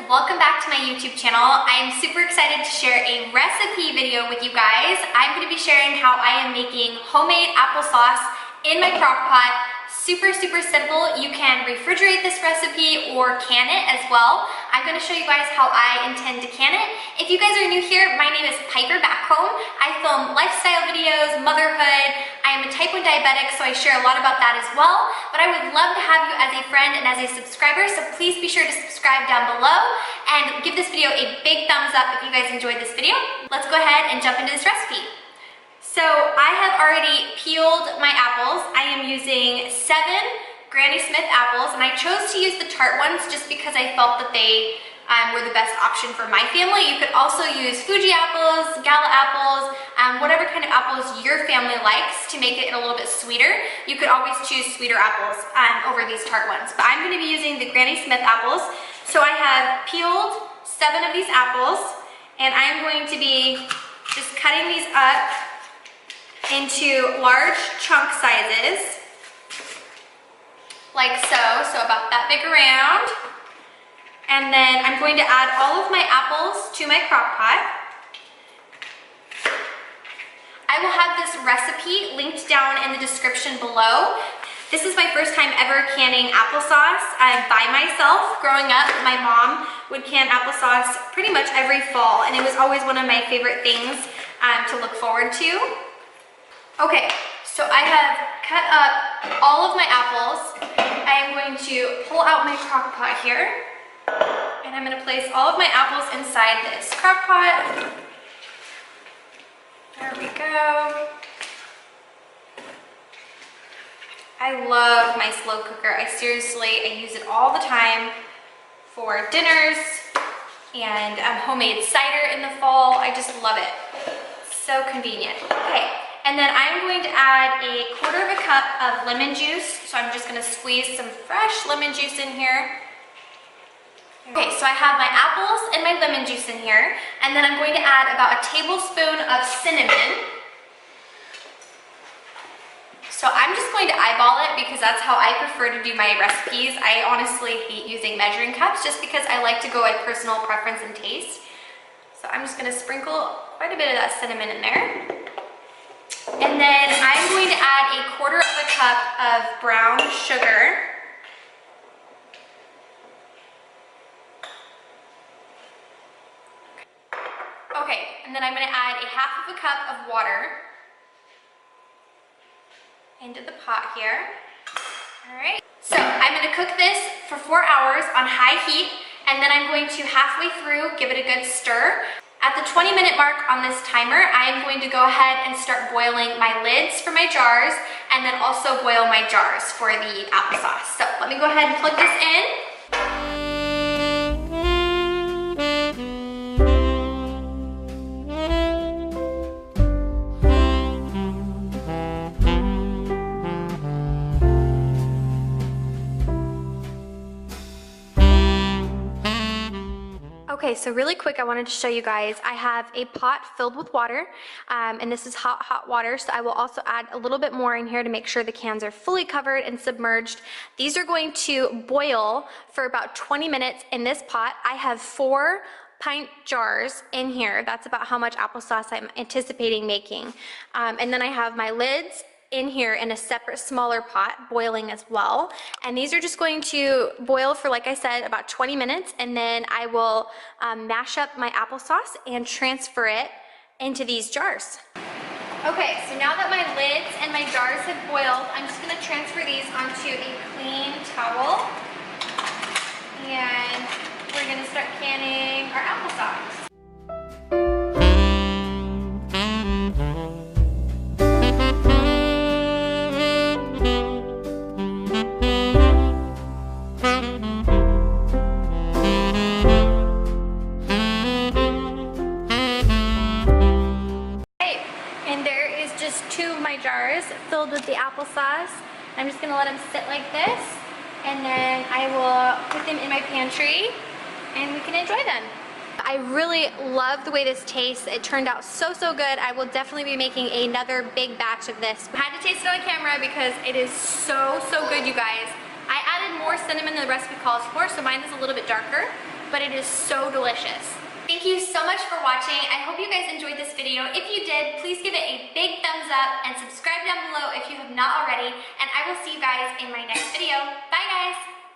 welcome back to my YouTube channel. I am super excited to share a recipe video with you guys. I'm going to be sharing how I am making homemade applesauce in my crock pot. Super simple. You can refrigerate this recipe or can it as well. I'm going to show you guys how I intend to can it. If you guys are new here, my name is Backholm. I film lifestyle videos, motherhood. I am a type 1 diabetic, so I share a lot about that as well. But I would love to have you as a friend and as a subscriber, so please be sure to subscribe down below and give this video a big thumbs up if you guys enjoyed this video. Let's go ahead and jump into this recipe. So I have already peeled my apples. I am using 7 Granny Smith apples, and I chose to use the tart ones just because I felt that they were the best option for my family. You could also use Fuji apples, Gala apples, whatever kind of apples your family likes to make it a little bit sweeter. You could always choose sweeter apples over these tart ones. But I'm going to be using the Granny Smith apples. So I have peeled 7 of these apples, and I'm going to be just cutting these up into large chunk sizes, like so about that big around. And then I'm going to add all of my apples to my crock pot. I will have this recipe linked down in the description below. This is my first time ever canning applesauce by myself. Growing up, my mom would can applesauce pretty much every fall, and it was always one of my favorite things to look forward to. Okay, so I have cut up all of my apples. I am going to pull out my crock pot here, and I'm going to place all of my apples inside this crock pot. There we go. I love my slow cooker. I use it all the time for dinners and homemade cider in the fall. I just love it. So convenient. Okay. And then I'm going to add a 1/4 cup of lemon juice. So I'm just going to squeeze some fresh lemon juice in here. Okay, so I have my apples and my lemon juice in here. And then I'm going to add about a tablespoon of cinnamon. So I'm just going to eyeball it because that's how I prefer to do my recipes. I honestly hate using measuring cups just because I like to go by personal preference and taste. So I'm just going to sprinkle quite a bit of that cinnamon in there. And then I'm going to add a 1/4 cup of brown sugar. Okay, and then I'm going to add a 1/2 cup of water into the pot here. All right, so I'm going to cook this for 4 hours on high heat, and then I'm going to halfway through give it a good stir. At the 20-minute mark on this timer, I am going to go ahead and start boiling my lids for my jars, and then also boil my jars for the applesauce. So let me go ahead and plug this in. Okay, so really quick, I wanted to show you guys, I have a pot filled with water, and this is hot water, so I will also add a little bit more in here to make sure the cans are fully covered and submerged. These are going to boil for about 20 minutes in this pot. I have 4 pint jars in here. That's about how much applesauce I'm anticipating making. And then I have my lids in here in a separate smaller pot boiling as well, and these are just going to boil for, like I said, about 20 minutes, and then I will mash up my applesauce and transfer it into these jars. Okay, so now that my lids and my jars have boiled, I'm just going to transfer these onto a clean towel, and we're going to start canning our applesauce. Jars filled with the applesauce. I'm just going to let them sit like this, and then I will put them in my pantry and we can enjoy them. I really love the way this tastes. It turned out so good. I will definitely be making another big batch of this. I had to taste it on camera because it is so good, you guys. I added more cinnamon than the recipe calls for, so mine is a little bit darker. but it is so delicious. Thank you so much for watching. I hope you guys enjoyed this video. If you did, please give it a big thumbs up and subscribe down below if you have not already, and I will see you guys in my next video. Bye guys!